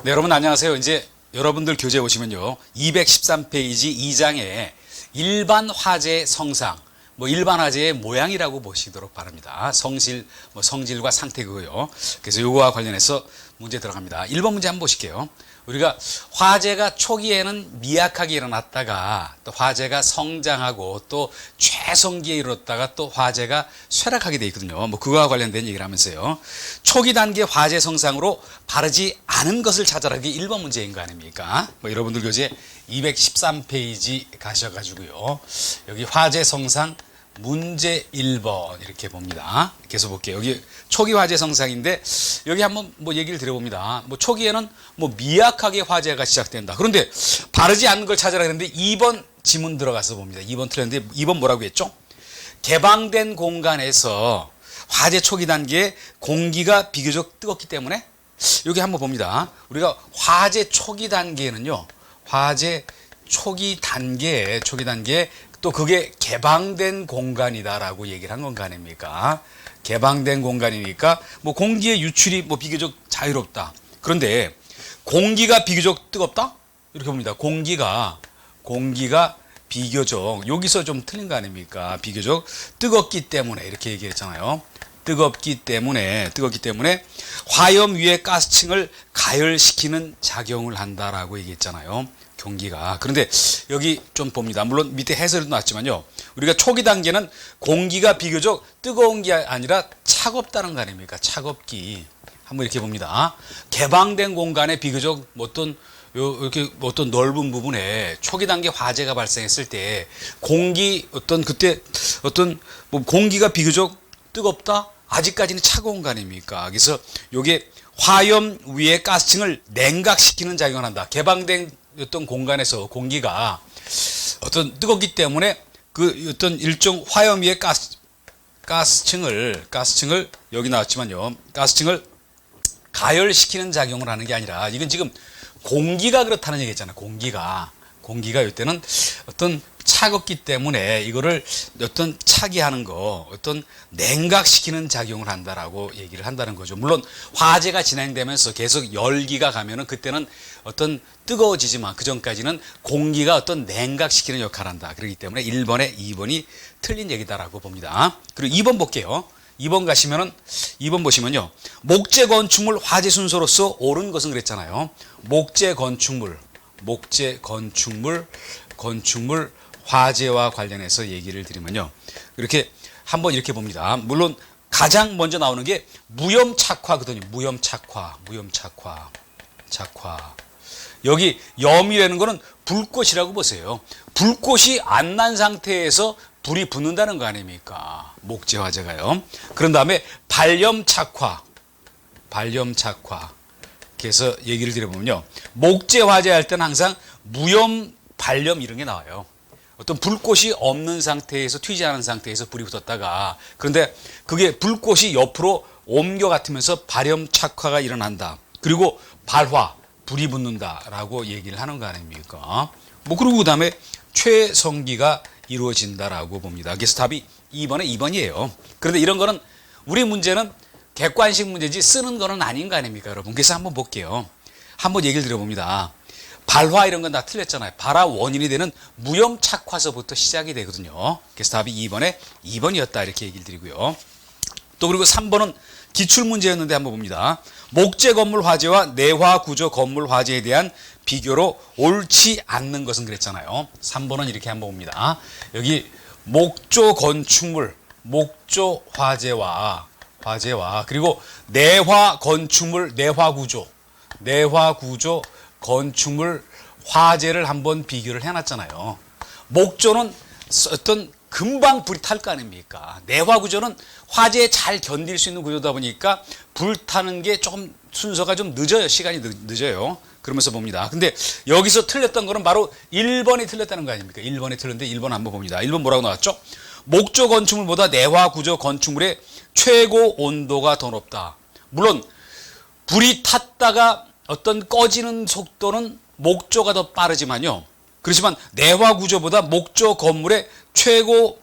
네, 여러분 안녕하세요. 이제 여러분들 교재 보시면요. 213페이지 2장에 일반 화재 성상, 일반 화재의 모양이라고 보시도록 바랍니다. 성질, 성질과 상태 그거요. 그래서 요거와 관련해서 문제 들어갑니다. 1번 문제 한번 보실게요. 우리가 화재가 초기에는 미약하게 일어났다가 또 화재가 성장하고 또 최성기에 이르렀다가 또 화재가 쇠락하게 돼 있거든요. 그거와 관련된 얘기를 하면서요. 초기 단계 화재 성상으로 바르지 않은 것을 찾아라. 그게 1번 문제인 거 아닙니까? 여러분들 교재 213페이지 가셔가지고요. 여기 화재 성상 문제 1번 이렇게 봅니다. 계속 볼게요. 여기 초기 화재 성상인데 여기 한번 얘기를 드려봅니다. 초기에는 미약하게 화재가 시작된다. 그런데 바르지 않는 걸 찾아라 했는데 2번 지문 들어가서 봅니다. 2번 틀렸는데 2번 뭐라고 했죠? 개방된 공간에서 화재 초기 단계에 공기가 비교적 뜨겁기 때문에 여기 한번 봅니다. 우리가 화재 초기 단계에는요. 화재 초기 단계에 또 그게 개방된 공간이다라고 얘기를 한 건 거 아닙니까? 개방된 공간이니까 공기의 유출이 비교적 자유롭다. 그런데 공기가 비교적 뜨겁다? 이렇게 봅니다. 공기가 비교적 여기서 좀 틀린 거 아닙니까? 비교적 뜨겁기 때문에 이렇게 얘기했잖아요. 뜨겁기 때문에 화염 위의 가스층을 가열시키는 작용을 한다라고 얘기했잖아요. 공기가. 그런데 여기 좀 봅니다. 물론 밑에 해설도 나왔지만요. 우리가 초기 단계는 공기가 비교적 뜨거운 게 아니라 차갑다는 거 아닙니까? 차갑기. 한번 이렇게 봅니다. 개방된 공간에 비교적 이렇게 넓은 부분에 초기 단계 화재가 발생했을 때 공기가 비교적 뜨겁다? 아직까지는 차가운 거 아닙니까? 그래서 이게 화염 위의 가스층을 냉각시키는 작용을 한다. 개방된 공간에서 공기가 뜨겁기 때문에 일종 화염 위의 가스층을 여기 나왔지만요. 가스층을 가열시키는 작용을 하는 게 아니라 이건 지금 공기가 그렇다는 얘기잖아요. 공기가 이때는 차갑기 때문에 이거를 차게 하는 거, 냉각시키는 작용을 한다라고 얘기를 한다는 거죠. 물론 화재가 진행되면서 계속 열기가 가면은 그때는 뜨거워지지만 그 전까지는 공기가 냉각시키는 역할을 한다. 그렇기 때문에 1번에 2번이 틀린 얘기다라고 봅니다. 그리고 2번 볼게요. 2번 보시면요. 목재 건축물 화재 순서로서 옳은 것은 그랬잖아요. 목재 건축물 화재와 관련해서 얘기를 드리면요. 한번 이렇게 봅니다. 물론 가장 먼저 나오는 게 무염착화거든요. 무염착화. 여기 염이라는 거는 불꽃이라고 보세요. 불꽃이 안 난 상태에서 불이 붙는다는 거 아닙니까? 목재 화재가요. 그런 다음에 발염착화. 그래서 얘기를 드려보면요. 목재 화재 할 때는 항상 무염, 발염 이런 게 나와요. 불꽃이 없는 상태에서 튀지 않은 상태에서 불이 붙었다가 그런데 그게 불꽃이 옆으로 옮겨가면서 발염착화가 일어난다. 그리고 발화, 불이 붙는다라고 얘기를 하는 거 아닙니까? 그리고 그 다음에 최성기가 이루어진다라고 봅니다. 그래서 답이 2번이에요. 그런데 이런 거는 우리 문제는 객관식 문제지 쓰는 거는 아닌 거 아닙니까, 여러분? 그래서 한번 볼게요. 한번 얘기를 드려봅니다. 발화 이런 건 다 틀렸잖아요. 발화 원인이 되는 무염착화서부터 시작이 되거든요. 그래서 답이 2번이었다 이렇게 얘기를 드리고요. 또 그리고 3번은 기출문제였는데 한번 봅니다. 목재 건물 화재와 내화 구조 건물 화재에 대한 비교로 옳지 않는 것은 그랬잖아요. 3번은 이렇게 한번 봅니다. 여기 목조 건축물, 목조 화재와 그리고 내화 건축물, 내화 구조 건축물 화재를 한번 비교를 해놨잖아요. 목조는 금방 불이 탈 거 아닙니까? 내화 구조는 화재에 잘 견딜 수 있는 구조다 보니까 불 타는 게 조금 순서가 좀 늦어요. 시간이 늦어요. 그러면서 봅니다. 근데 여기서 틀렸던 거는 바로 1번이 틀렸다는 거 아닙니까? 1번이 틀렸는데 1번 한번 봅니다. 1번 뭐라고 나왔죠? 목조 건축물보다 내화 구조 건축물의 최고 온도가 더 높다. 물론 불이 탔다가 꺼지는 속도는 목조가 더 빠르지만요. 그렇지만 내화 구조보다 목조 건물의 최고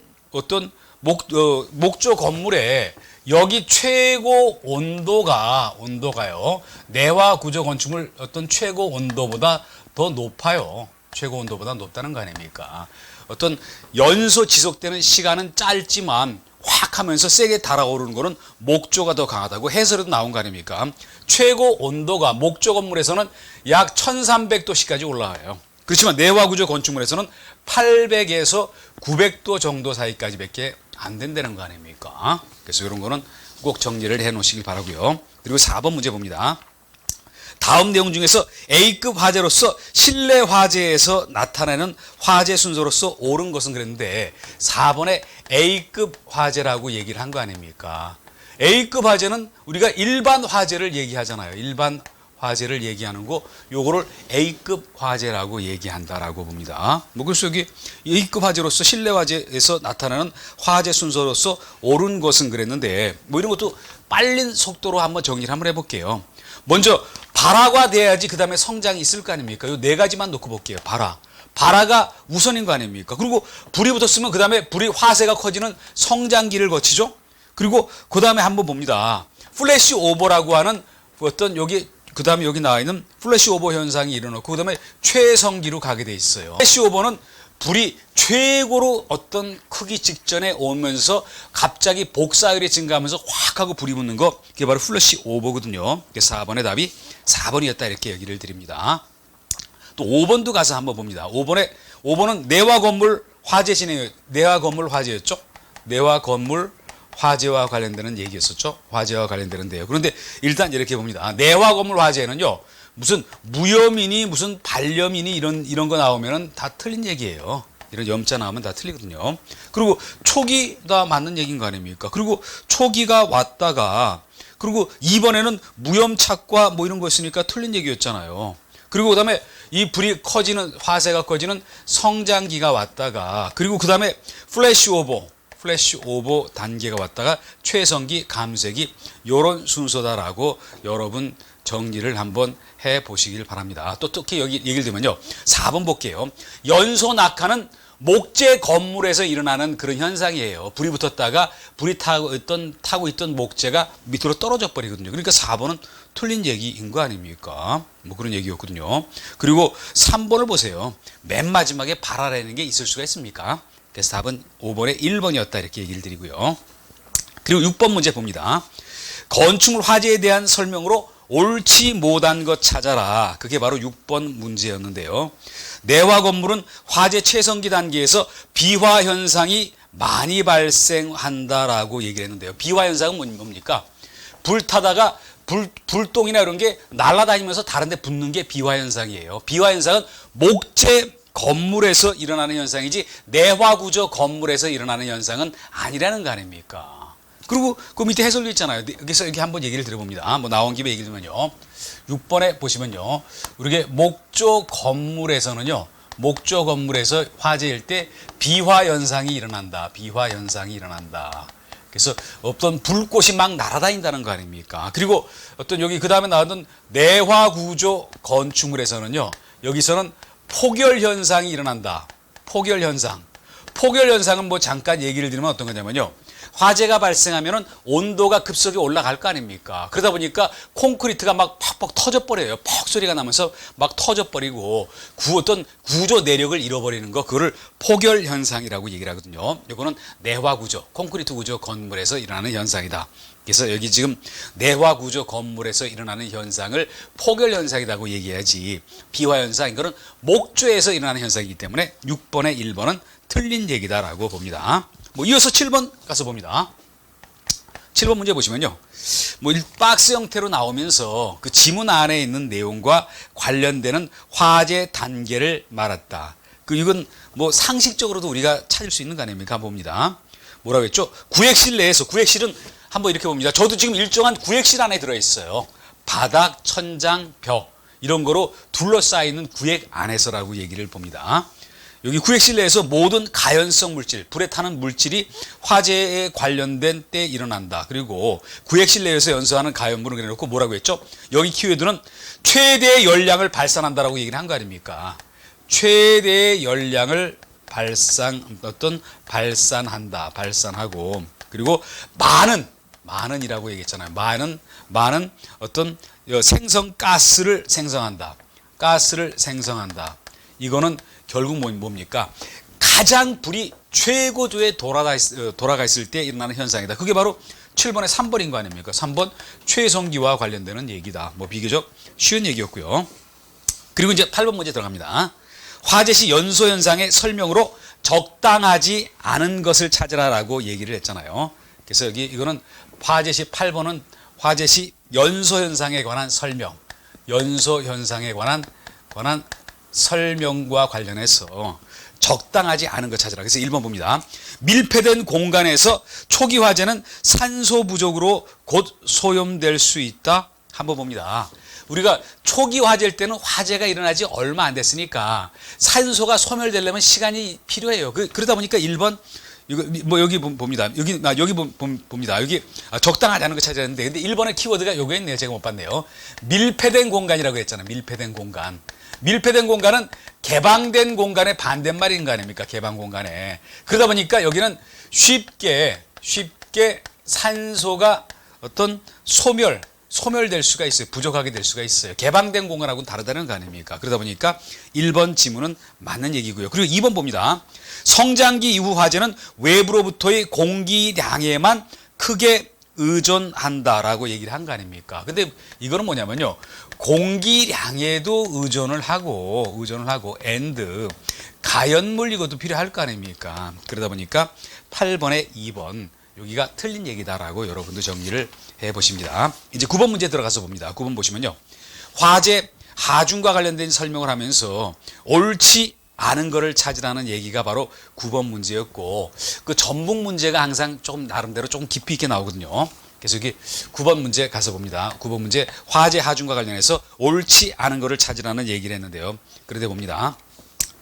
목조 건물에 여기 최고 온도가요. 내화 구조 건축물 어떤 최고 온도보다 더 높아요. 최고 온도보다 높다는 거 아닙니까? 어떤 연소 지속되는 시간은 짧지만 확 하면서 세게 달아오르는 거는 목조가 더 강하다고 해설에도 나온 거 아닙니까? 최고 온도가 목조 건물에서는 약 1300도씨까지 올라와요. 그렇지만 내화구조 건축물에서는 800에서 900도 정도 사이까지밖에 안 된다는 거 아닙니까? 그래서 이런 거는 꼭 정리를 해 놓으시길 바라고요. 그리고 4번 문제 봅니다. 다음 내용 중에서 A급 화재로서 실내 화재에서 나타나는 화재 순서로서 옳은 것은 그랬는데 4번에 A급 화재라고 얘기를 한 거 아닙니까? A급 화재는 우리가 일반 화재를 얘기하잖아요. 일반 화재를 얘기하는 거 요거를 A급 화재라고 얘기한다라고 봅니다. 뭐 그래서 여기 A급 화재로서 실내 화재에서 나타나는 화재 순서로서 옳은 것은 그랬는데 뭐 이런 것도 빨린 속도로 한번 정리를 한번 해볼게요. 먼저 발화가 돼야지 그 다음에 성장이 있을 거 아닙니까? 요 네 가지만 놓고 볼게요. 발화가 우선인 거 아닙니까? 그리고 불이 붙었으면 그 다음에 불이 화세가 커지는 성장기를 거치죠. 그리고 그 다음에 한번 봅니다. 플래시 오버라고 하는 어떤 여기 그 다음에 여기 나와 있는 플래시 오버 현상이 일어났고 그 다음에 최성기로 가게 돼 있어요. 플래시 오버는 불이 최고로 어떤 크기 직전에 오면서 갑자기 복사율이 증가하면서 확 하고 불이 붙는 거 그게 바로 플래시 오버거든요. 4번의 답이 4번이었다 이렇게 얘기를 드립니다. 또 5번도 가서 한번 봅니다. 5번은 내화 건물 화재 진행, 내화 건물 화재였죠. 내화 건물 화재와 관련되는 얘기였었죠. 화재와 관련되는데요. 그런데 일단 이렇게 봅니다. 내화 건물 화재는요. 무슨 무염이니 무슨 반염이니 이런 거 나오면은 다 틀린 얘기예요. 이런 염자 나오면 다 틀리거든요. 그리고 초기가 맞는 얘기인 거 아닙니까? 그리고 초기가 왔다가 그리고 이번에는 무염착과 뭐 이런 거 있으니까 틀린 얘기였잖아요. 그리고 그다음에 이 불이 커지는 화세가 커지는 성장기가 왔다가 그리고 그다음에 플래시 오버 단계가 왔다가 최성기 감쇄기 요런 순서다라고 여러분 정리를 한번 해 보시길 바랍니다. 또 특히 여기 얘기를 들면요. 4번 볼게요. 연소 낙하는 목재 건물에서 일어나는 그런 현상이에요. 불이 붙었다가 불이 타고 있던 목재가 밑으로 떨어져 버리거든요. 그러니까 4번은 틀린 얘기인 거 아닙니까? 뭐 그런 얘기였거든요. 그리고 3번을 보세요. 맨 마지막에 발화라는 게 있을 수가 있습니까? 그래서 답은 5번에 1번이었다 이렇게 얘기를 드리고요. 그리고 6번 문제 봅니다. 건축물 화재에 대한 설명으로 옳지 못한 것 찾아라. 그게 바로 6번 문제였는데요. 내화 건물은 화재 최성기 단계에서 비화 현상이 많이 발생한다라고 얘기를 했는데요. 비화 현상은 뭡니까? 불 타다가 불똥이나 이런 게 날아다니면서 다른 데 붙는 게 비화 현상이에요. 비화 현상은 목재 건물에서 일어나는 현상이지 내화 구조 건물에서 일어나는 현상은 아니라는 거 아닙니까? 그리고 그 밑에 해설도 있잖아요. 여기서 여기 한번 얘기를 들어봅니다. 뭐 나온 김에 얘기를 들면요. 6번에 보시면요. 우리가 목조 건물에서는요. 목조 건물에서 화재일 때 비화 현상이 일어난다. 비화 현상이 일어난다. 그래서 어떤 불꽃이 막 날아다닌다는 거 아닙니까? 그리고 어떤 여기 그 다음에 나왔던 내화 구조 건축물에서는요. 여기서는 폭열 현상이 일어난다. 폭열 현상. 폭열 현상은 뭐 잠깐 얘기를 드리면 어떤 거냐면요. 화재가 발생하면 온도가 급속히 올라갈 거 아닙니까? 그러다 보니까 콘크리트가 막 팍팍 터져버려요. 퍽 소리가 나면서 막 터져버리고 어떤 구조 내력을 잃어버리는 거 그거를 폭열 현상이라고 얘기를 하거든요. 이거는 내화 구조, 콘크리트 구조 건물에서 일어나는 현상이다. 그래서 여기 지금 내화 구조 건물에서 일어나는 현상을 폭열 현상이라고 얘기해야지 비화 현상 이거는 목조에서 일어나는 현상이기 때문에 6번에 1번은 틀린 얘기다라고 봅니다. 뭐 이어서 7번 가서 봅니다. 7번 문제 보시면요. 뭐 박스 형태로 나오면서 그 지문 안에 있는 내용과 관련되는 화재 단계를 말했다. 이건 뭐 상식적으로도 우리가 찾을 수 있는 거 아닙니까? 봅니다. 뭐라고 했죠? 구획실 내에서 구획실은 한번 이렇게 봅니다. 저도 지금 일정한 구획실 안에 들어있어요. 바닥, 천장, 벽 이런 거로 둘러싸이는 구획 안에서라고 얘기를 봅니다. 여기 구획실 내에서 모든 가연성 물질, 불에 타는 물질이 화재에 관련된 때 일어난다. 그리고 구획실 내에서 연소하는 가연물을 그려놓고 뭐라고 했죠? 여기 키워드는 최대의 열량을 발산한다라고 얘기를 한 거 아닙니까? 최대의 열량을 발산한다, 발산하고, 그리고 많은이라고 얘기했잖아요. 많은 어떤 생성 가스를 생성한다. 가스를 생성한다. 이거는 결국 뭡니까? 가장 불이 최고조에 돌아가 있을 때 일어나는 현상이다. 그게 바로 7번의 3번인 거 아닙니까? 3번 최성기와 관련되는 얘기다. 뭐 비교적 쉬운 얘기였고요. 그리고 이제 8번 문제 들어갑니다. 화재시 연소 현상의 설명으로 적당하지 않은 것을 찾으라라고 얘기를 했잖아요. 그래서 여기 이거는 화재시 8번은 화재시 연소 현상에 관한 설명, 연소 현상에 관한 설명과 관련해서 적당하지 않은 것 찾으라. 그래서 1번 봅니다. 밀폐된 공간에서 초기 화재는 산소 부족으로 곧 소염될 수 있다. 한번 봅니다. 우리가 초기 화재일 때는 화재가 일어나지 얼마 안 됐으니까 산소가 소멸되려면 시간이 필요해요. 그러다 보니까 1번 이거 뭐 여기 봅니다. 여기 봅니다. 여기 적당하지 않은 거 찾아야 되는데 근데 1번의 키워드가 요게 있네요. 제가 못 봤네요. 밀폐된 공간이라고 했잖아요. 밀폐된 공간. 밀폐된 공간은 개방된 공간의 반대말인 거 아닙니까? 개방 공간에. 그러다 보니까 여기는 쉽게 산소가 어떤 소멸될 수가 있어요. 부족하게 될 수가 있어요. 개방된 공간하고는 다르다는 거 아닙니까? 그러다 보니까 1번 지문은 맞는 얘기고요. 그리고 2번 봅니다. 성장기 이후 화재는 외부로부터의 공기량에만 크게 의존한다라고 얘기를 한 거 아닙니까? 근데 이거는 뭐냐면요. 공기량에도 의존을 하고 and 가연물 이것도 필요할 거 아닙니까? 그러다 보니까 8번에 2번 여기가 틀린 얘기다라고 여러분도 정리를 해보십니다. 이제 9번 문제 들어가서 봅니다. 9번 보시면요. 화재 하중과 관련된 설명을 하면서 옳지 않은 거를 찾으라는 얘기가 바로 9번 문제였고 그 전북 문제가 항상 조금 나름대로 조금 깊이 있게 나오거든요. 그래서 여기 9번 문제 가서 봅니다. 9번 문제 화재 하중과 관련해서 옳지 않은 거를 찾으라는 얘기를 했는데요. 그런데 봅니다.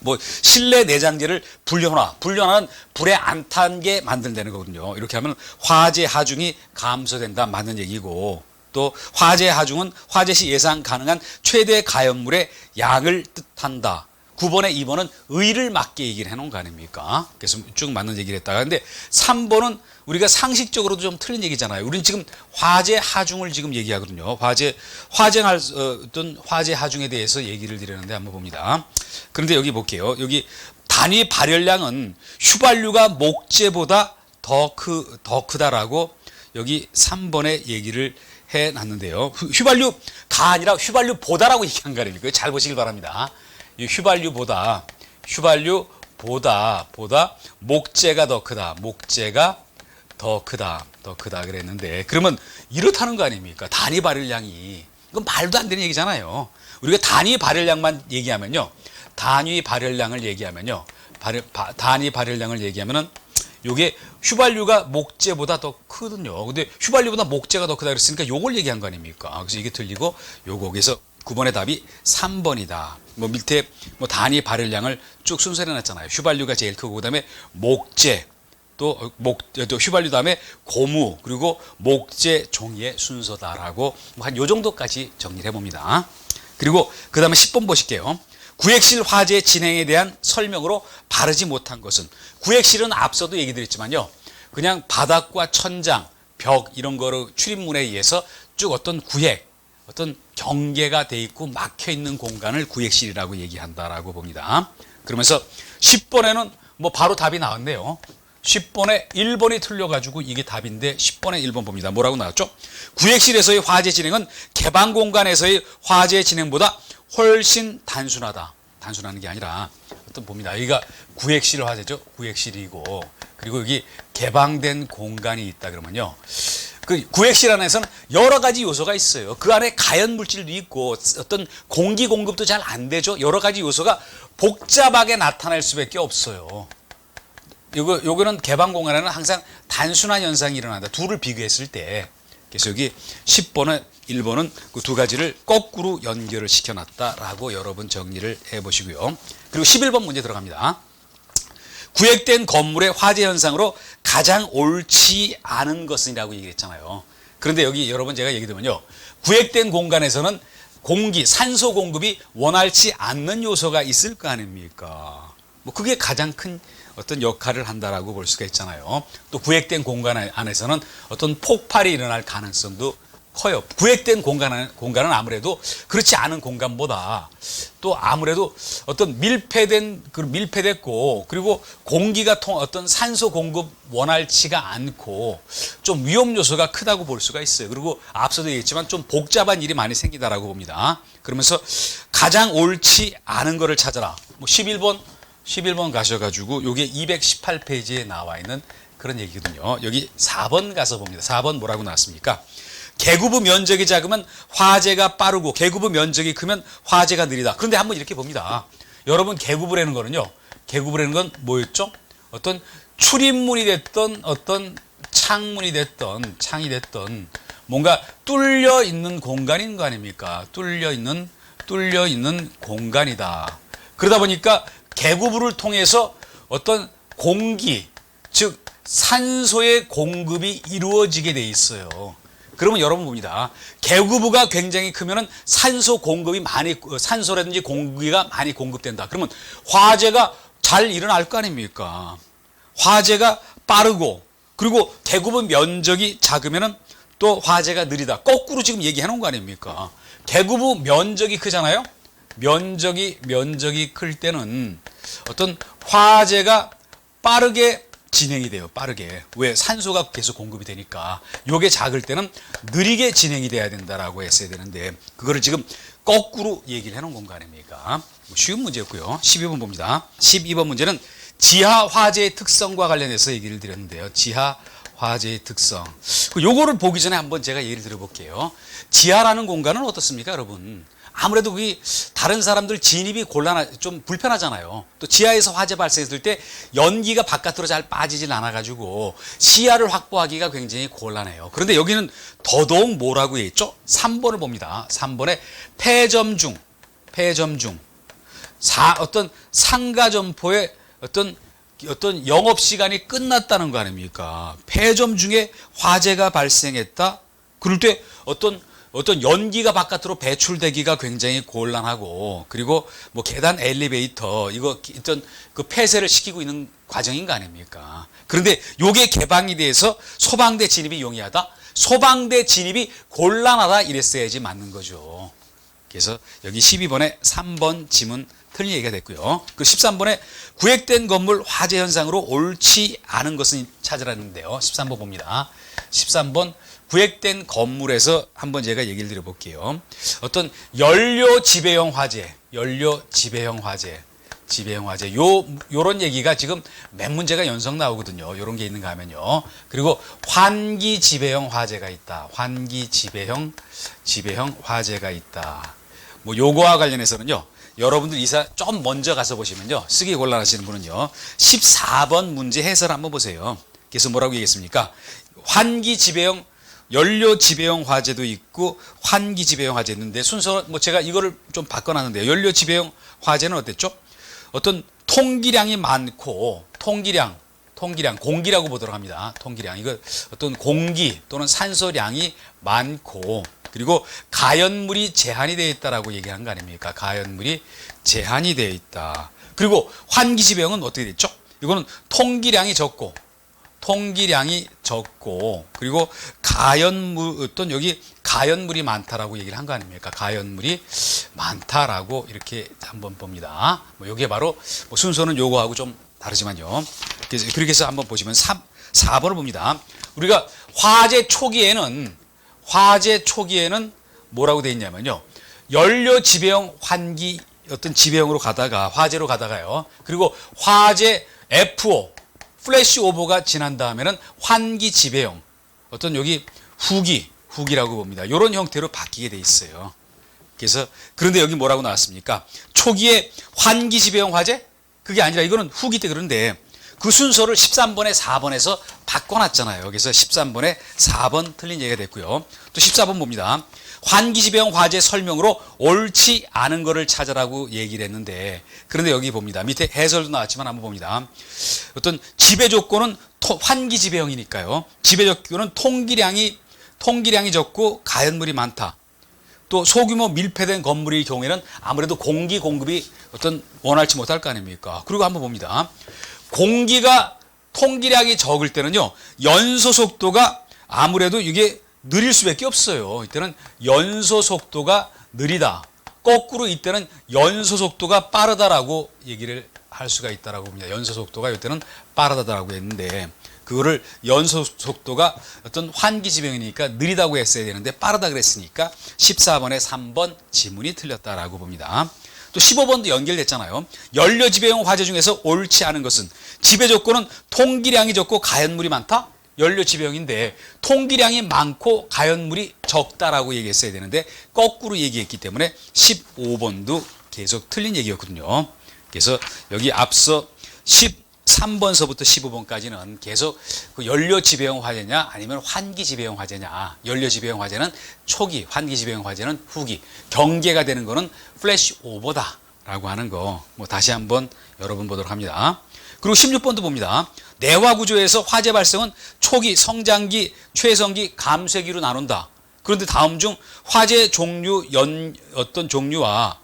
뭐 실내 내장재를 불륜화는 불에 안 탄 게 만들어내는 거거든요. 이렇게 하면 화재 하중이 감소된다 맞는 얘기고 또 화재 하중은 화재 시 예상 가능한 최대 가연물의 양을 뜻한다. 9번에 2번은 의를 맞게 얘기를 해놓은 거 아닙니까? 그래서 쭉 맞는 얘기를 했다가 근데 3번은 우리가 상식적으로도 좀 틀린 얘기잖아요. 우리는 지금 화재 하중을 지금 얘기하거든요. 어떤 화재 하중에 대해서 얘기를 드리는데 한번 봅니다. 그런데 여기 볼게요. 여기 단위 발열량은 휘발유가 목재보다 더 크다라고 여기 3번에 얘기를 해놨는데요. 휘발유가 아니라 휘발유보다라고 얘기한 거 아닙니까? 잘 보시길 바랍니다. 이 휘발유보다 목재가 더 크다. 목재가 더 크다 그랬는데 그러면 이렇다는 거 아닙니까? 단위 발열량이 이건 말도 안 되는 얘기잖아요. 우리가 단위 발열량만 얘기하면요. 단위 발열량을 얘기하면은 요게 휘발유가 목재보다 더 크거든요. 근데 휘발유보다 목재가 더 크다 그랬으니까 요걸 얘기한 거 아닙니까? 그래서 이게 틀리고 요거 그래서 9번의 답이 3번이다. 뭐 밑에 뭐 단위 발열량을 쭉 순서를 놨잖아요. 휘발유가 제일 크고 그다음에 목재 또 휘발유 다음에 고무 그리고 목재 종이의 순서다라고 한 요 정도까지 정리를 해봅니다. 그리고 그 다음에 10번 보실게요. 구획실 화재 진행에 대한 설명으로 바르지 못한 것은 구획실은 앞서도 얘기 드렸지만요. 그냥 바닥과 천장, 벽 이런 거로 출입문에 의해서 쭉 어떤 어떤 경계가 돼 있고 막혀 있는 공간을 구획실이라고 얘기한다라고 봅니다. 그러면서 10번에는 뭐 바로 답이 나왔네요. 10번에 1번이 틀려가지고 이게 답인데 10번에 1번 봅니다. 뭐라고 나왔죠? 구획실에서의 화재 진행은 개방 공간에서의 화재 진행보다 훨씬 단순하다. 단순한 게 아니라 어떤 봅니다. 여기가 구획실 화재죠. 구획실이고 그리고 여기 개방된 공간이 있다 그러면요. 그 구획실 안에서는 여러 가지 요소가 있어요. 그 안에 가연 물질도 있고 어떤 공기 공급도 잘 안 되죠. 여러 가지 요소가 복잡하게 나타날 수밖에 없어요. 요거는 개방 공간에는 항상 단순한 현상이 일어난다. 둘을 비교했을 때. 그래서 여기 10번은 1번은 그 두 가지를 거꾸로 연결을 시켜놨다라고 여러분 정리를 해보시고요. 그리고 11번 문제 들어갑니다. 구획된 건물의 화재 현상으로 가장 옳지 않은 것이라고 얘기했잖아요. 그런데 여기 여러분 제가 얘기 드리면요. 구획된 공간에서는 산소 공급이 원활치 않는 요소가 있을 거 아닙니까? 뭐 그게 가장 큰 어떤 역할을 한다라고 볼 수가 있잖아요. 또 구획된 공간 안에서는 어떤 폭발이 일어날 가능성도 커요. 구획된 공간은 아무래도 그렇지 않은 공간보다 또 아무래도 어떤 밀폐됐고 그리고 공기가 어떤 산소 공급 원활치가 않고 좀 위험 요소가 크다고 볼 수가 있어요. 그리고 앞서도 얘기했지만 좀 복잡한 일이 많이 생기다라고 봅니다. 그러면서 가장 옳지 않은 거를 찾아라. 뭐 11번 가셔가지고 요게 218페이지에 나와 있는 그런 얘기거든요. 여기 4번 가서 봅니다. 4번 뭐라고 나왔습니까? 계구부 면적이 작으면 화재가 빠르고 계구부 면적이 크면 화재가 느리다. 그런데 한번 이렇게 봅니다. 여러분 계구부라는 거는요. 계구부라는 건 뭐였죠? 어떤 출입문이 됐던 어떤 창문이 됐던 창이 됐던 뭔가 뚫려 있는 공간인 거 아닙니까? 뚫려 있는 공간이다. 그러다 보니까 계구부를 통해서 어떤 공기, 즉 산소의 공급이 이루어지게 돼 있어요. 그러면 여러분 봅니다. 계구부가 굉장히 크면은 산소라든지 공기가 많이 공급된다. 그러면 화재가 잘 일어날 거 아닙니까? 화재가 빠르고 그리고 계구부 면적이 작으면은 또 화재가 느리다. 거꾸로 지금 얘기해 놓은 거 아닙니까? 계구부 면적이 크잖아요. 면적이 클 때는 어떤 화재가 빠르게 진행이 돼요. 빠르게. 왜? 산소가 계속 공급이 되니까. 요게 작을 때는 느리게 진행이 돼야 된다라고 했어야 되는데 그거를 지금 거꾸로 얘기를 해놓은 건 거 아닙니까? 쉬운 문제였고요. 12번 봅니다. 12번 문제는 지하 화재의 특성과 관련해서 얘기를 드렸는데요. 지하 화재의 특성. 요거를 보기 전에 한번 제가 예를 들어볼게요. 지하라는 공간은 어떻습니까, 여러분? 아무래도 그게 다른 사람들 진입이 좀 불편하잖아요. 또 지하에서 화재 발생했을 때 연기가 바깥으로 잘 빠지질 않아가지고 시야를 확보하기가 굉장히 곤란해요. 그런데 여기는 더더욱 뭐라고 했죠? 3번을 봅니다. 3번에 폐점 중 어떤 상가 점포의 어떤 영업 시간이 끝났다는 거 아닙니까? 폐점 중에 화재가 발생했다. 그럴 때 어떤 연기가 바깥으로 배출되기가 굉장히 곤란하고 그리고 뭐 계단 엘리베이터 이거 어떤 그 폐쇄를 시키고 있는 과정인 거 아닙니까? 그런데 요게 개방이 돼서 소방대 진입이 용이하다? 소방대 진입이 곤란하다 이랬어야지 맞는 거죠. 그래서 여기 12번에 3번 지문 틀린 얘기가 됐고요. 그 13번에 구획된 건물 화재 현상으로 옳지 않은 것은 찾으라는데요. 13번 봅니다. 13번 구획된 건물에서 한번 제가 얘기를 드려볼게요. 어떤 연료 지배형 화재, 요런 얘기가 지금 몇 문제가 연속 나오거든요. 요런 게 있는가 하면요. 그리고 환기 지배형 화재가 있다. 환기 지배형 화재가 있다. 뭐 요거와 관련해서는요. 여러분들 이사 좀 먼저 가서 보시면요. 쓰기 곤란하시는 분은요. 14번 문제 해설 한번 보세요. 그래서 뭐라고 얘기했습니까? 환기 지배형 연료 지배형 화재도 있고 환기 지배형 화재 있는데 순서 뭐 제가 이거를 좀 바꿔놨는데요. 연료 지배형 화재는 어땠죠? 어떤 통기량이 많고 공기라고 보도록 합니다. 통기량 이거 어떤 공기 또는 산소량이 많고 그리고 가연물이 제한이 되어 있다라고 얘기한 거 아닙니까? 가연물이 제한이 되어 있다. 그리고 환기 지배형은 어떻게 됐죠? 이거는 통기량이 적고 그리고 여기 가연물이 많다라고 얘기를 한 거 아닙니까? 가연물이 많다라고 이렇게 한번 봅니다. 뭐 요게 바로 뭐 순서는 요거하고 좀 다르지만요. 그렇게 해서 한번 보시면 4번을 봅니다. 우리가 화재 초기에는 뭐라고 되어 있냐면요. 연료 지배형 환기 어떤 지배형으로 가다가 화재로 가다가요. 그리고 화재 FO 플래시 오버가 지난 다음에는 환기 지배형 어떤 여기 후기라고 봅니다. 이런 형태로 바뀌게 돼 있어요. 그래서 그런데 여기 뭐라고 나왔습니까? 초기에 환기 지배형 화재? 그게 아니라 이거는 후기 때 그런데 그 순서를 13번에 4번에서 바꿔놨잖아요. 그래서 13번에 4번 틀린 얘기가 됐고요. 또 14번 봅니다. 환기 지배형 화재 설명으로 옳지 않은 거를 찾으라고 얘기를 했는데 그런데 여기 봅니다. 밑에 해설도 나왔지만 한번 봅니다. 어떤 지배 조건은 환기 지배형이니까요. 지배 조건은 통기량이 적고 가연물이 많다. 또 소규모 밀폐된 건물의 경우에는 아무래도 공기 공급이 어떤 원활치 못할 거 아닙니까? 그리고 한번 봅니다. 공기가 통기량이 적을 때는요, 연소 속도가 아무래도 이게 느릴 수밖에 없어요. 이때는 연소 속도가 느리다. 거꾸로 이때는 연소 속도가 빠르다라고 얘기를 할 수가 있다라고 봅니다. 연소 속도가 이때는 빠르다라고 했는데, 그거를 연소 속도가 어떤 환기 지병이니까 느리다고 했어야 되는데 빠르다 그랬으니까 14번에 3번 지문이 틀렸다라고 봅니다. 또 15번도 연결됐잖아요. 연료 지배용 화재 중에서 옳지 않은 것은, 지배 조건은 통기량이 적고 가연물이 많다? 연료 지배용인데 통기량이 많고 가연물이 적다라고 얘기했어야 되는데 거꾸로 얘기했기 때문에 15번도 계속 틀린 얘기였거든요. 그래서 여기 앞서 13번서부터 15번까지는 계속 그 연료 지배용 화재냐 아니면 환기 지배용 화재냐. 연료 지배용 화재는 초기, 환기 지배용 화재는 후기. 경계가 되는 거는 플래시 오버다라고 하는 거 뭐 다시 한번 여러분 보도록 합니다. 그리고 16번도 봅니다. 내화 구조에서 화재 발생은 초기, 성장기, 최성기, 감쇄기로 나눈다. 그런데 다음 중 화재 종류, 어떤 종류와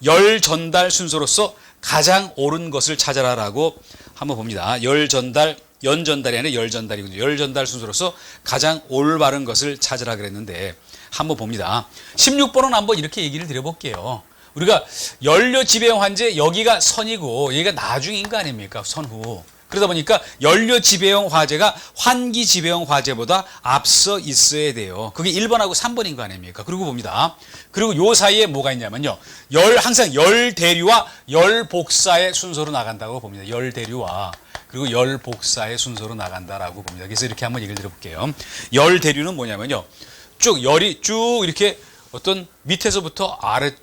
열 전달 순서로서 가장 옳은 것을 찾아라라고 한번 봅니다. 열 전달, 연 전달이 아니라 열 전달이거든요. 열 전달 순서로서 가장 올바른 것을 찾으라 그랬는데 한번 봅니다. 16번은 한번 이렇게 얘기를 드려볼게요. 우리가 연료 지배용 화재 여기가 선이고 여기가 나중인 거 아닙니까? 선후. 그러다 보니까 연료 지배용 화재가 환기 지배용 화재보다 앞서 있어야 돼요. 그게 1번하고 3번인 거 아닙니까? 그리고 봅니다. 그리고 요 사이에 뭐가 있냐면요. 항상 열 대류와 열 복사의 순서로 나간다고 봅니다. 열 대류와 그리고 열 복사의 순서로 나간다라고 봅니다. 그래서 이렇게 한번 얘기를 드려볼게요. 열 대류는 뭐냐면요. 쭉 열이 쭉 이렇게 어떤 밑에서부터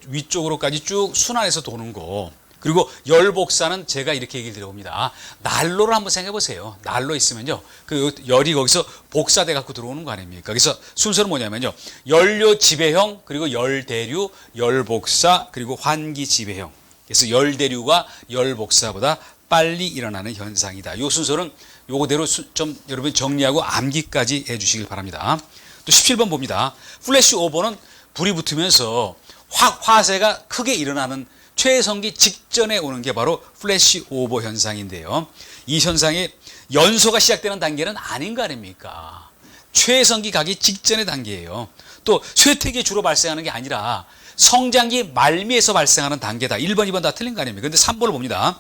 위쪽으로까지 쭉 순환해서 도는 거. 그리고 열 복사는 제가 이렇게 얘기를 드려봅니다. 난로를 한번 생각해 보세요. 난로 있으면요. 그 열이 거기서 복사돼 갖고 들어오는 거 아닙니까? 그래서 순서는 뭐냐면요. 연료 지배형, 그리고 열 대류, 열 복사, 그리고 환기 지배형. 그래서 열 대류가 열 복사보다 빨리 일어나는 현상이다. 이 순서는 요거대로 좀 여러분 정리하고 암기까지 해 주시길 바랍니다. 또 17번 봅니다. 플래시 오버는 불이 붙으면서 화재가 크게 일어나는 최성기 직전에 오는 게 바로 플래시 오버 현상인데요. 이 현상의 연소가 시작되는 단계는 아닌 거 아닙니까? 최성기 가기 직전의 단계예요. 또 쇠퇴기 주로 발생하는 게 아니라 성장기 말미에서 발생하는 단계다. 1번, 2번 다 틀린 거 아닙니까? 근데 3번을 봅니다.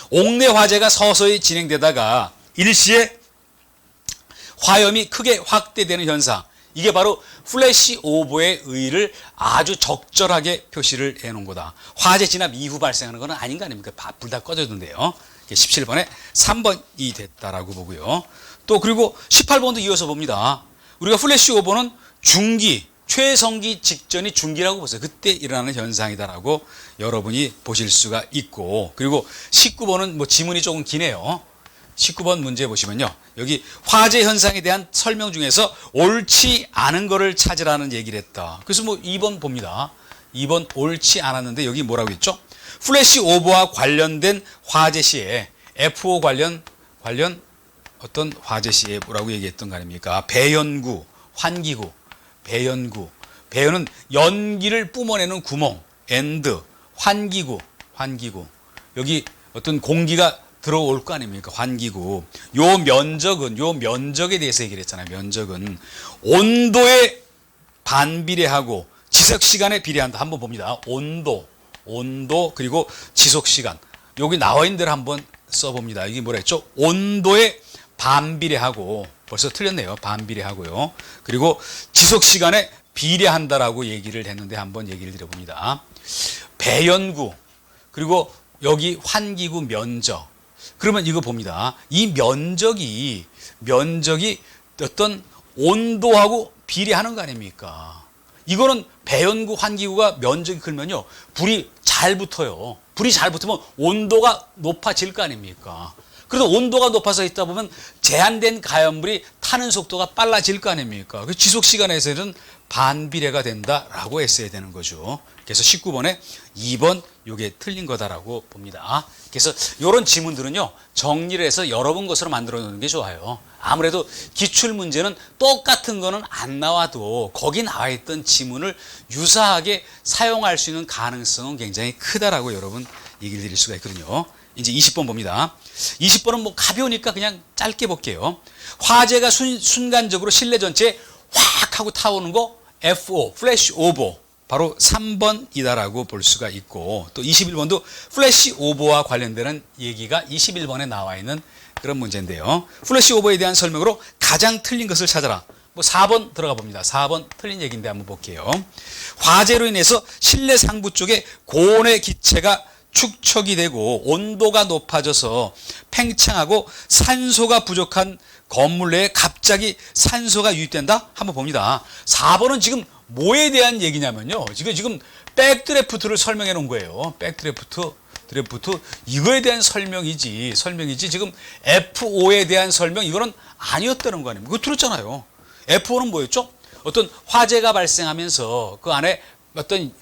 옥내 화재가 서서히 진행되다가 일시에 화염이 크게 확대되는 현상. 이게 바로 플래시 오버의 의의를 아주 적절하게 표시를 해놓은 거다. 화재 진압 이후 발생하는 건 아닌 거 아닙니까? 불 다 꺼졌는데요. 17번에 3번이 됐다라고 보고요. 또 그리고 18번도 이어서 봅니다. 우리가 플래시 오버는 중기, 최성기 직전이 중기라고 보세요. 그때 일어나는 현상이다라고 여러분이 보실 수가 있고, 그리고 19번은 뭐 지문이 조금 기네요. 19번 문제 보시면요. 여기 화재 현상에 대한 설명 중에서 옳지 않은 거를 찾으라는 얘기를 했다. 그래서 뭐 2번 봅니다. 2번 옳지 않았는데 여기 뭐라고 했죠? 플래시 오버와 관련된 화재 시에 FO 관련 어떤 화재 시에 뭐라고 얘기했던 거 아닙니까? 배연구, 환기구, 배연구. 배연은 연기를 뿜어내는 구멍, 엔드, 환기구. 여기 어떤 공기가 들어올 거 아닙니까? 환기구. 요 면적에 대해서 얘기를 했잖아요. 면적은 온도에 반비례하고 지속 시간에 비례한다. 한번 봅니다. 온도 그리고 지속 시간. 여기 나와 있는 대로 한번 써봅니다. 이게 뭐라 했죠? 온도에 반비례하고, 벌써 틀렸네요. 반비례하고요. 그리고 지속 시간에 비례한다라고 얘기를 했는데 한번 얘기를 드려봅니다. 배연구 그리고 여기 환기구 면적. 그러면 이거 봅니다. 이 면적이 어떤 온도하고 비례하는 거 아닙니까? 이거는 배연구, 환기구가 면적이 크면요. 불이 잘 붙어요. 불이 잘 붙으면 온도가 높아질 거 아닙니까? 그래서 온도가 높아서 있다 보면 제한된 가연물이 타는 속도가 빨라질 거 아닙니까? 그 지속 시간에서는 반비례가 된다라고 했어야 되는 거죠. 그래서 19번에 2번 요게 틀린 거다라고 봅니다. 그래서 이런 지문들은요, 정리를 해서 여러분 것으로 만들어 놓는 게 좋아요. 아무래도 기출 문제는 똑같은 거는 안 나와도 거기 나와 있던 지문을 유사하게 사용할 수 있는 가능성은 굉장히 크다라고 여러분 얘기를 드릴 수가 있거든요. 이제 20번 봅니다. 20번은 뭐 가벼우니까 그냥 짧게 볼게요. 화재가 순간적으로 실내 전체에 확 하고 타오르는 거 FO, 플래시 오버. 바로 3번이다라고 볼 수가 있고, 또 21번도 플래시 오버와 관련되는 얘기가 21번에 나와 있는 그런 문제인데요. 플래시 오버에 대한 설명으로 가장 틀린 것을 찾아라. 뭐 4번 들어가 봅니다. 4번 틀린 얘기인데 한번 볼게요. 화재로 인해서 실내 상부 쪽에 고온의 기체가 축적이 되고 온도가 높아져서 팽창하고 산소가 부족한 건물 내에 갑자기 산소가 유입된다? 한번 봅니다. 4번은 지금 뭐에 대한 얘기냐면요. 지금 백드래프트를 설명해 놓은 거예요. 백드래프트 이거에 대한 설명이지 지금 F5에 대한 설명 이거는 아니었다는 거 아닙니까? 그거 들었잖아요. F5는 뭐였죠? 어떤 화재가 발생하면서 그 안에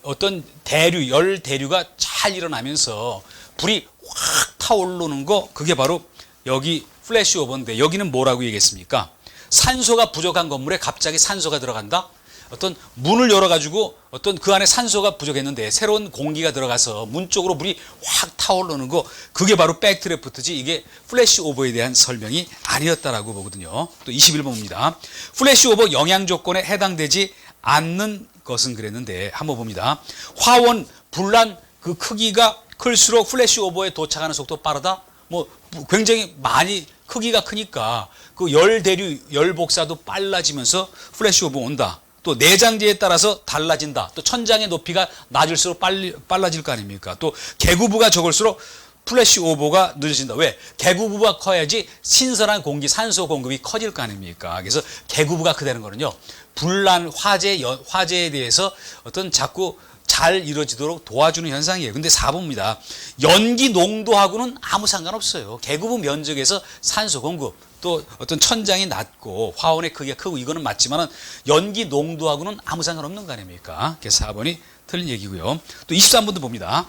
어떤 대류, 열 대류가 잘 일어나면서 불이 확 타오르는 거, 그게 바로 여기 플래시 오버인데, 여기는 뭐라고 얘기했습니까? 산소가 부족한 건물에 갑자기 산소가 들어간다? 어떤 문을 열어가지고 어떤 그 안에 산소가 부족했는데 새로운 공기가 들어가서 문 쪽으로 물이 확 타오르는 거, 그게 바로 백드래프트지 이게 플래시 오버에 대한 설명이 아니었다라고 보거든요. 또 21번입니다. 플래시 오버 영향 조건에 해당되지 않는 것은 그랬는데 한번 봅니다. 화원, 불난 그 크기가 클수록 플래시 오버에 도착하는 속도 빠르다? 뭐 굉장히 많이 크기가 크니까 그 열 대류, 열 복사도 빨라지면서 플래시 오버 온다. 또 내장재에 따라서 달라진다. 또 천장의 높이가 낮을수록 빨라질 거 아닙니까? 또 개구부가 적을수록 플래시 오버가 늦어진다. 왜? 개구부가 커야지 신선한 공기, 산소 공급이 커질 거 아닙니까? 그래서 개구부가 크다는 거는요, 불난 화재에 대해서 어떤 자꾸 잘 이루어지도록 도와주는 현상이에요. 근데 4번입니다. 연기 농도하고는 아무 상관없어요. 개구부 면적에서 산소 공급, 또 어떤 천장이 낮고 화원의 크기가 크고 이거는 맞지만은 연기 농도하고는 아무 상관없는 거 아닙니까? 그래서 4번이 틀린 얘기고요. 또 23번도 봅니다.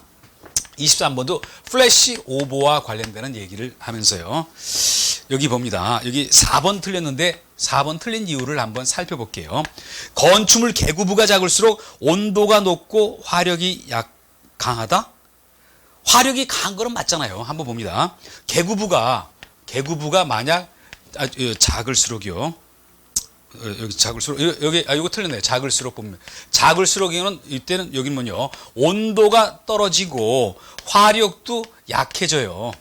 23번도 플래시 오버와 관련되는 얘기를 하면서요. 여기 봅니다. 여기 4번 틀렸는데 4번 틀린 이유를 한번 살펴볼게요. 건축물 개구부가 작을수록 온도가 높고 화력이 강하다? 화력이 강한 거는 맞잖아요. 한번 봅니다. 개구부가 만약 작을수록이요. 여기 작을수록 이거 틀렸네요. 작을수록 보면 작을수록이면 이때는 여기는 뭐요? 온도가 떨어지고 화력도 약해져요.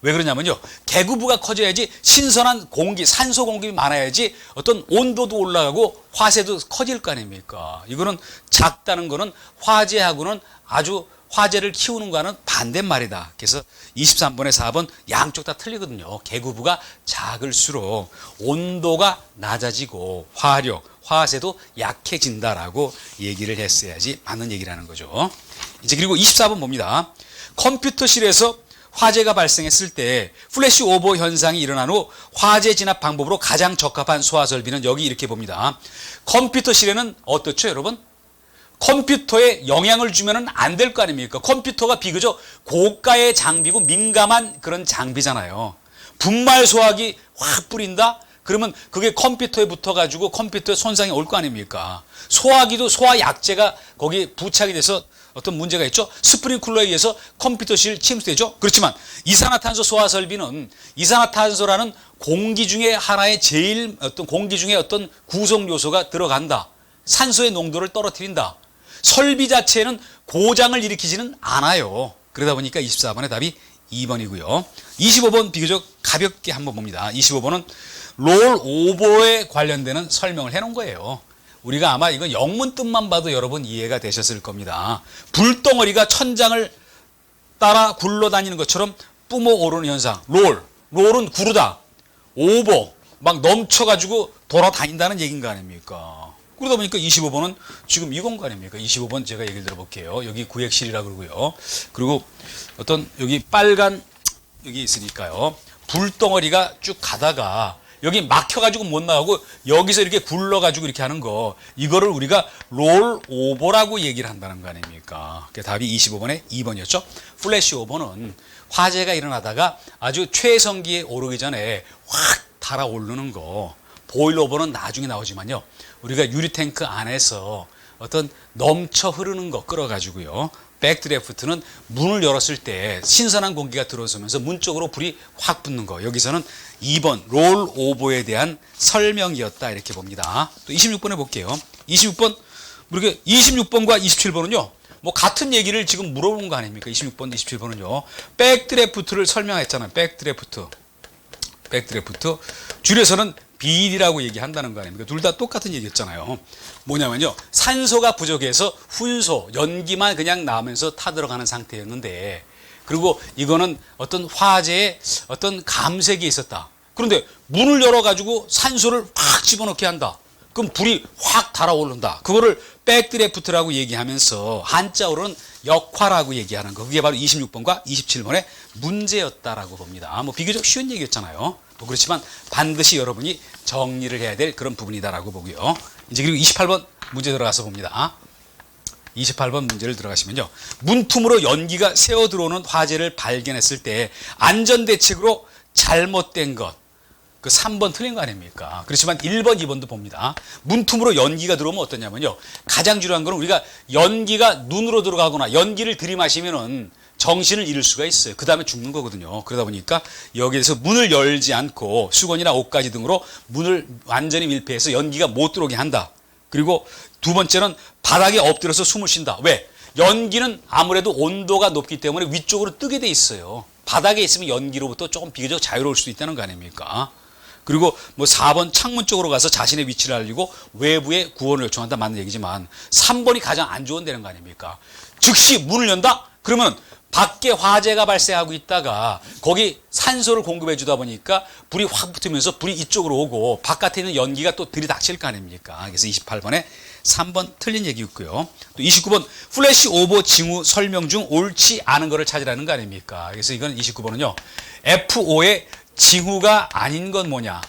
왜 그러냐면요, 개구부가 커져야지 신선한 공기, 산소 공급이 많아야지 어떤 온도도 올라가고 화재도 커질 거 아닙니까? 이거는 작다는 거는 화재하고는 아주 화재를 키우는 거와는 반대말이다. 그래서 23번에 4번 양쪽 다 틀리거든요. 개구부가 작을수록 온도가 낮아지고 화력, 화재도 약해진다라고 얘기를 했어야지 맞는 얘기라는 거죠. 이제 그리고 24번 봅니다. 컴퓨터실에서 화재가 발생했을 때 플래시 오버 현상이 일어난 후 화재 진압 방법으로 가장 적합한 소화 설비는 여기 이렇게 봅니다. 컴퓨터실에는 어떻죠, 여러분? 컴퓨터에 영향을 주면은 안 될 거 아닙니까? 컴퓨터가 비교적 고가의 장비고 민감한 그런 장비잖아요. 분말 소화기 확 뿌린다? 그러면 그게 컴퓨터에 붙어가지고 컴퓨터에 손상이 올 거 아닙니까? 소화기도 소화 약제가 거기에 부착이 돼서 어떤 문제가 있죠? 스프링클러에 의해서 컴퓨터실 침수되죠? 그렇지만 이산화탄소 소화 설비는 이산화탄소라는 공기 중에 하나의 제일 공기 중에 어떤 구성 요소가 들어간다. 산소의 농도를 떨어뜨린다. 설비 자체는 고장을 일으키지는 않아요. 그러다 보니까 24번의 답이 2번이고요. 25번 비교적 가볍게 한번 봅니다. 25번은 롤 오버에 관련되는 설명을 해놓은 거예요. 우리가 아마 이건 영문 뜻만 봐도 여러분 이해가 되셨을 겁니다. 불덩어리가 천장을 따라 굴러다니는 것처럼 뿜어오르는 현상. 롤은 구르다. 오버, 막 넘쳐가지고 돌아다닌다는 얘기인 거 아닙니까? 그러다 보니까 25번은 지금 이건 거 아닙니까? 25번 제가 얘기를 들어볼게요. 여기 구획실이라고 그러고요. 그리고 어떤 여기 빨간 여기 있으니까요. 불덩어리가 쭉 가다가 여기 막혀가지고 못 나가고 여기서 이렇게 굴러가지고 이렇게 하는 거, 이거를 우리가 롤 오버라고 얘기를 한다는 거 아닙니까? 답이 25번에 2번이었죠. 플래시 오버는 화재가 일어나다가 아주 최성기에 오르기 전에 확 달아오르는 거, 보일 오버는 나중에 나오지만요, 우리가 유리탱크 안에서 어떤 넘쳐 흐르는 거 끌어가지고요, 백드래프트는 문을 열었을 때 신선한 공기가 들어서면서 문 쪽으로 불이 확 붙는 거, 여기서는 2번 롤 오버에 대한 설명이었다 이렇게 봅니다. 또 26번에 볼게요. 26번, 우리가 26번과 27번은요 뭐 같은 얘기를 지금 물어보는 거 아닙니까? 26번, 27번은요 백드래프트를 설명했잖아요. 백드래프트 줄여서는 BD라고 얘기한다는 거 아닙니까? 둘 다 똑같은 얘기였잖아요. 뭐냐면요, 산소가 부족해서 훈소, 연기만 그냥 나오면서 타들어가는 상태였는데, 그리고 이거는 어떤 화재에 어떤 감색이 있었다. 그런데 문을 열어가지고 산소를 확 집어넣게 한다. 그럼 불이 확 달아오른다. 그거를 백드래프트라고 얘기하면서 한자어로는 역화라고 얘기하는 거. 그게 바로 26번과 27번의 문제였다라고 봅니다. 뭐 비교적 쉬운 얘기였잖아요. 뭐 그렇지만 반드시 여러분이 정리를 해야 될 그런 부분이다라고 보고요. 이제 그리고 28번 문제 들어가서 봅니다. 28번 문제를 들어가시면요, 문틈으로 연기가 새어 들어오는 화재를 발견했을 때 안전대책으로 잘못된 것, 그 3번 틀린 거 아닙니까? 그렇지만 1번, 2번도 봅니다. 문틈으로 연기가 들어오면 어떠냐면요, 가장 중요한 거는 우리가 연기가 눈으로 들어가거나 연기를 들이마시면은 정신을 잃을 수가 있어요. 그 다음에 죽는 거거든요. 그러다 보니까 여기에서 문을 열지 않고 수건이나 옷가지 등으로 문을 완전히 밀폐해서 연기가 못 들어오게 한다. 그리고 두 번째는 바닥에 엎드려서 숨을 쉰다. 왜? 연기는 아무래도 온도가 높기 때문에 위쪽으로 뜨게 돼 있어요. 바닥에 있으면 연기로부터 조금 비교적 자유로울 수도 있다는 거 아닙니까? 그리고 뭐 4번 창문 쪽으로 가서 자신의 위치를 알리고 외부에 구원을 요청한다, 맞는 얘기지만 3번이 가장 안 좋은 데는 거 아닙니까? 즉시 문을 연다? 그러면 밖에 화재가 발생하고 있다가 거기 산소를 공급해 주다 보니까 불이 확 붙으면서 불이 이쪽으로 오고 바깥에 있는 연기가 또 들이닥칠 거 아닙니까? 그래서 28번에 3번 틀린 얘기였고요. 또 29번 플래시 오버 징후 설명 중 옳지 않은 거를 찾으라는 거 아닙니까? 그래서 이건 29번은요. FO의 징후가 아닌 건 뭐냐?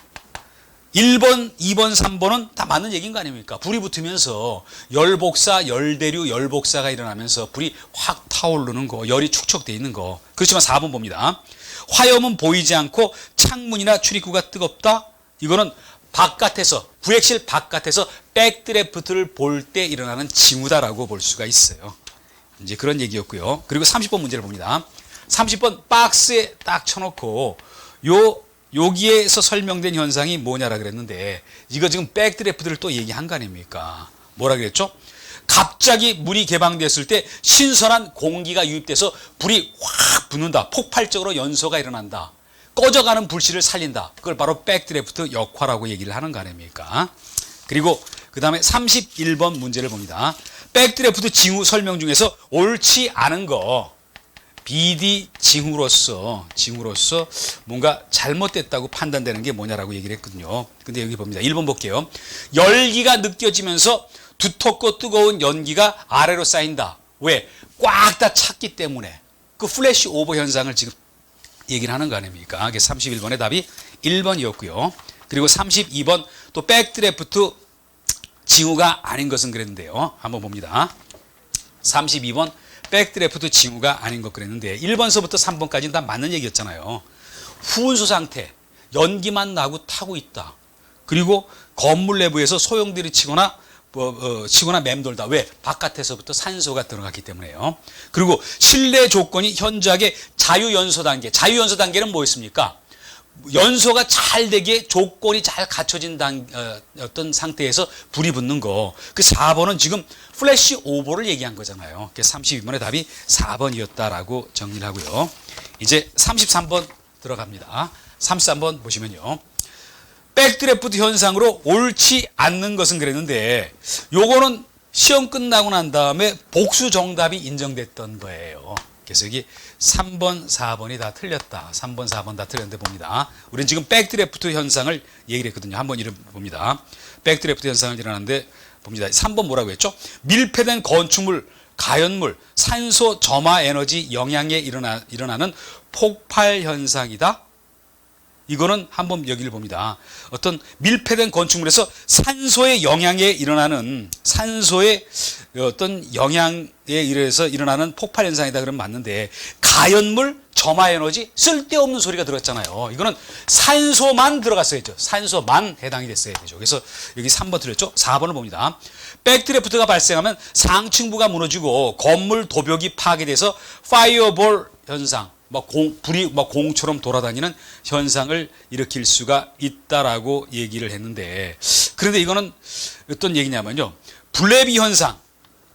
1번, 2번, 3번은 다 맞는 얘기인 거 아닙니까? 불이 붙으면서 열복사, 열대류, 열복사가 일어나면서 불이 확 타오르는 거, 열이 축적되어 있는 거. 그렇지만 4번 봅니다. 화염은 보이지 않고 창문이나 출입구가 뜨겁다? 이거는 바깥에서, 구획실 바깥에서 백드래프트를 볼 때 일어나는 징후다라고 볼 수가 있어요. 이제 그런 얘기였고요. 그리고 30번 문제를 봅니다. 30번 박스에 딱 쳐놓고 여기에서 설명된 현상이 뭐냐라 그랬는데, 이거 지금 백드래프트를 또 얘기한 거 아닙니까? 뭐라 그랬죠? 갑자기 문이 개방됐을 때 신선한 공기가 유입돼서 불이 확 붙는다. 폭발적으로 연소가 일어난다. 꺼져가는 불씨를 살린다. 그걸 바로 백드래프트 역화라고 얘기를 하는 거 아닙니까? 그리고 그 다음에 31번 문제를 봅니다. 백드래프트 징후 설명 중에서 옳지 않은 거, BD 징후로서 뭔가 잘못됐다고 판단되는 게 뭐냐라고 얘기를 했거든요. 근데 여기 봅니다. 1번 볼게요. 열기가 느껴지면서 두텁고 뜨거운 연기가 아래로 쌓인다. 왜? 꽉 다 찼기 때문에. 그 플래시 오버 현상을 지금 얘기를 하는 거 아닙니까? 그래서 31번의 답이 1번이었고요. 그리고 32번 또 백드래프트 징후가 아닌 것은 그랬는데요. 한번 봅니다. 32번 백드래프트 징후가 아닌 것 그랬는데 1번서부터 3번까지는 다 맞는 얘기였잖아요. 후운수 상태, 연기만 나고 타고 있다. 그리고 건물 내부에서 소용돌이 치거나 맴돌다. 왜? 바깥에서부터 산소가 들어갔기 때문에요. 그리고 실내 조건이 현저하게 자유연소 단계. 자유연소 단계는 뭐였습니까? 연소가 잘 되게 조건이 잘 갖춰진 어떤 상태에서 불이 붙는 거. 그 4번은 지금 플래시 오버를 얘기한 거잖아요. 32번의 답이 4번이었다라고 정리를 하고요. 이제 33번 들어갑니다. 33번 보시면요. 백드래프트 현상으로 옳지 않는 것은 그랬는데, 요거는 시험 끝나고 난 다음에 복수 정답이 인정됐던 거예요. 그래서 여기 3번, 4번이 다 틀렸다. 3번, 4번 다 틀렸는데 봅니다. 우리는 지금 백드래프트 현상을 얘기를 했거든요. 한번 이름 봅니다. 백드래프트 현상을 일어나는데 봅니다. 3번 뭐라고 했죠? 밀폐된 건축물, 가연물, 산소 점화 에너지 영향에 일어나는 폭발 현상이다. 이거는 한번 여기를 봅니다. 어떤 밀폐된 건축물에서 산소의 영향에 일어나는 산소의 어떤 영향에 의해서 일어나는 폭발 현상이다 그러면 맞는데 가연물, 점화 에너지 쓸데없는 소리가 들어갔잖아요. 이거는 산소만 들어갔어야죠. 산소만 해당이 됐어야 되죠. 그래서 여기 3번 틀렸죠. 4번을 봅니다. 백드래프트가 발생하면 상층부가 무너지고 건물 도벽이 파괴돼서 파이어볼 현상, 불이 공처럼 돌아다니는 현상을 일으킬 수가 있다라고 얘기를 했는데, 그런데 이거는 어떤 얘기냐면요, 블레비 현상,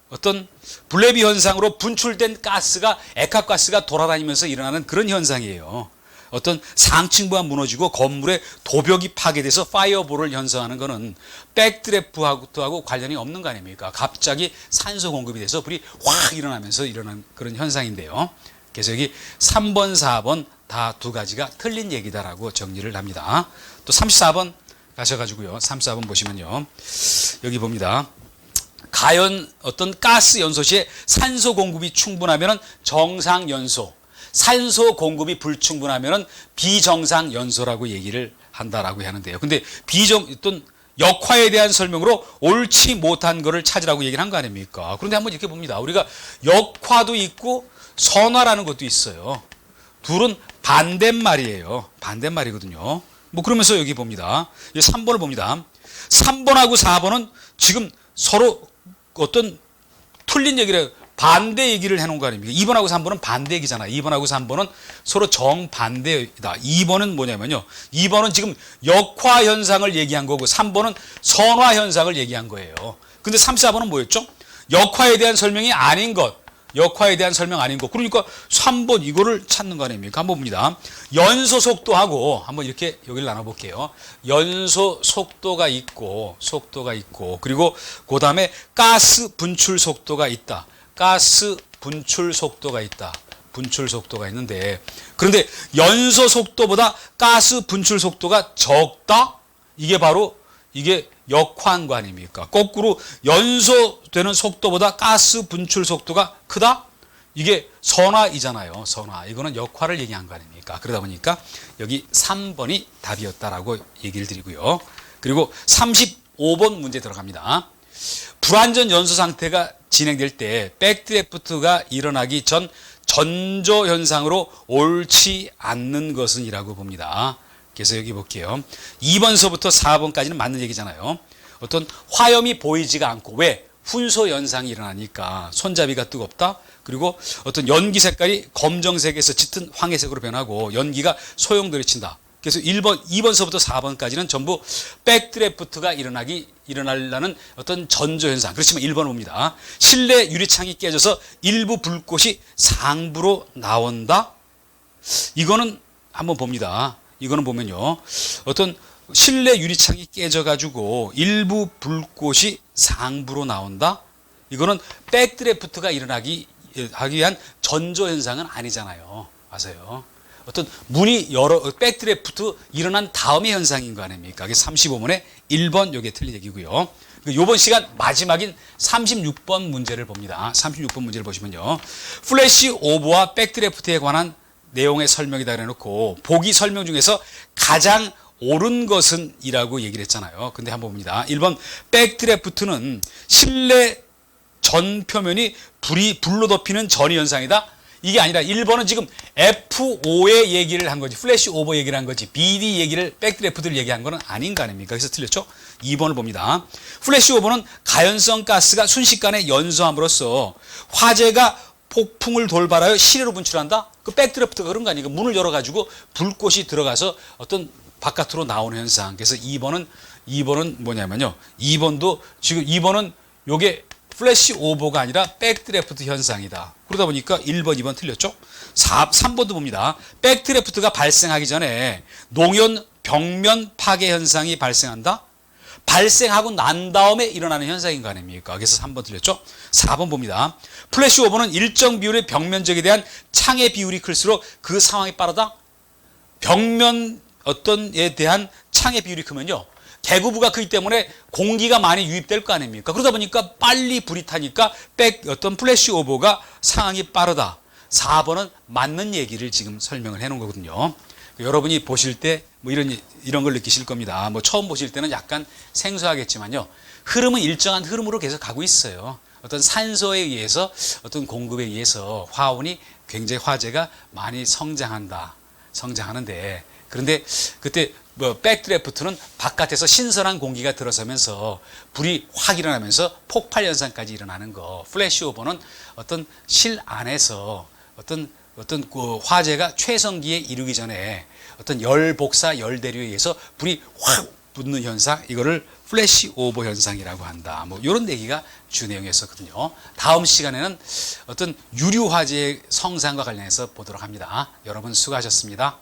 어떤 블레비 현상으로 분출된 가스가 액화가스가 돌아다니면서 일어나는 그런 현상이에요. 어떤 상층부가 무너지고 건물의 도벽이 파괴돼서 파이어볼을 형성하는 것은 백드래프트하고 관련이 없는 거 아닙니까? 갑자기 산소 공급이 돼서 불이 확 일어나면서 일어나는 그런 현상인데요. 그래서 여기 3번, 4번 다 두 가지가 틀린 얘기다라고 정리를 합니다. 또 34번 가셔가지고요. 34번 보시면요. 여기 봅니다. 가연 어떤 가스 연소 시에 산소 공급이 충분하면 정상 연소, 산소 공급이 불충분하면 비정상 연소라고 얘기를 한다라고 하는데요. 근데 어떤 역화에 대한 설명으로 옳지 못한 거를 찾으라고 얘기를 한 거 아닙니까? 그런데 한번 이렇게 봅니다. 우리가 역화도 있고 선화라는 것도 있어요. 둘은 반대말이에요. 반대말이거든요. 그러면서 여기 봅니다. 3번을 봅니다. 3번하고 4번은 지금 서로 어떤 틀린 얘기를 반대 얘기를 해놓은 거 아닙니까? 2번하고 3번은 반대 얘기잖아요. 2번하고 3번은 서로 정반대이다. 2번은 뭐냐면요, 2번은 지금 역화 현상을 얘기한 거고 3번은 선화 현상을 얘기한 거예요. 근데 3, 4번은 뭐였죠? 역화에 대한 설명이 아닌 것, 역화에 대한 설명 아닌 것. 그러니까 3번 이거를 찾는 거 아닙니까? 한번 봅니다. 연소 속도하고 한번 이렇게 여기를 나눠볼게요. 연소 속도가 있고 그리고 그 다음에 가스 분출 속도가 있다. 가스 분출 속도가 있다. 분출 속도가 있는데, 그런데 연소 속도보다 가스 분출 속도가 적다? 이게 역화한 거 아닙니까? 거꾸로 연소되는 속도보다 가스 분출 속도가 크다? 이게 선화이잖아요. 선화. 이거는 역화를 얘기한 거 아닙니까? 그러다 보니까 여기 3번이 답이었다라고 얘기를 드리고요. 그리고 35번 문제 들어갑니다. 불완전 연소 상태가 진행될 때 백드래프트가 일어나기 전 전조 현상으로 옳지 않는 것은 이라고 봅니다. 그래서 여기 볼게요. 2번서부터 4번까지는 맞는 얘기잖아요. 어떤 화염이 보이지가 않고, 왜? 훈소 현상이 일어나니까 손잡이가 뜨겁다. 그리고 어떤 연기 색깔이 검정색에서 짙은 황해색으로 변하고 연기가 소용돌이친다. 그래서 2번서부터 4번까지는 전부 백드래프트가 일어나려는 어떤 전조 현상. 그렇지만 1번 봅니다. 실내 유리창이 깨져서 일부 불꽃이 상부로 나온다. 이거는 한번 봅니다. 이거는 보면요, 어떤 실내 유리창이 깨져가지고 일부 불꽃이 상부로 나온다. 이거는 백드래프트가 일어나기 위한 전조 현상은 아니잖아요. 맞아요. 어떤 문이 백드래프트 일어난 다음의 현상인 거 아닙니까? 그게 35번에 1번 요게 틀린 얘기고요. 요번 시간 마지막인 36번 문제를 봅니다. 36번 문제를 보시면요, 플래시 오버와 백드래프트에 관한 내용의 설명이다 그래놓고 보기 설명 중에서 가장 옳은 것은 이라고 얘기를 했잖아요. 근데 한번 봅니다. 1번 백드래프트는 실내 전 표면이 불로 덮이는 전이 현상이다. 이게 아니라 1번은 지금 F5의 얘기를 한 거지, 플래시 오버 얘기를 한 거지, BD 얘기를, 백드래프트를 얘기한 거는 아닌 거 아닙니까? 그래서 틀렸죠? 2번을 봅니다. 플래시 오버는 가연성 가스가 순식간에 연소함으로써 화재가 폭풍을 돌발하여 시래로 분출한다? 그 백드래프트가 그런 거 아니에요? 문을 열어가지고 불꽃이 들어가서 어떤 바깥으로 나오는 현상. 그래서 2번은 뭐냐면요, 2번은 요게 플래시 오버가 아니라 백드래프트 현상이다. 그러다 보니까 1번, 2번 틀렸죠? 3번도 봅니다. 백드래프트가 발생하기 전에 농연 벽면 파괴 현상이 발생한다? 발생하고 난 다음에 일어나는 현상인 거 아닙니까? 그래서 3번 틀렸죠? 4번 봅니다. 플래시 오버는 일정 비율의 벽면적에 대한 창의 비율이 클수록 그 상황이 빠르다? 벽면 어떤에 대한 창의 비율이 크면요, 개구부가 크기 때문에 공기가 많이 유입될 거 아닙니까? 그러다 보니까 빨리 불이 타니까 어떤 플래시 오버가 상황이 빠르다. 4번은 맞는 얘기를 지금 설명을 해놓은 거거든요. 여러분이 보실 때 뭐 이런 걸 느끼실 겁니다. 뭐 처음 보실 때는 약간 생소하겠지만요. 흐름은 일정한 흐름으로 계속 가고 있어요. 어떤 산소에 의해서 어떤 공급에 의해서 화원이 굉장히 화재가 많이 성장하는데 그런데 그때 뭐 백드래프트는 바깥에서 신선한 공기가 들어서면서 불이 확 일어나면서 폭발 현상까지 일어나는 거. 플래시오버는 어떤 실 안에서 어떤 그 화재가 최성기에 이르기 전에 어떤 열 복사 열 대류에 의해서 불이 확 붙는 현상, 이거를 플래시 오버 현상이라고 한다. 뭐 이런 얘기가 주 내용이었었거든요. 다음 시간에는 어떤 유류 화재의 성상과 관련해서 보도록 합니다. 여러분 수고하셨습니다.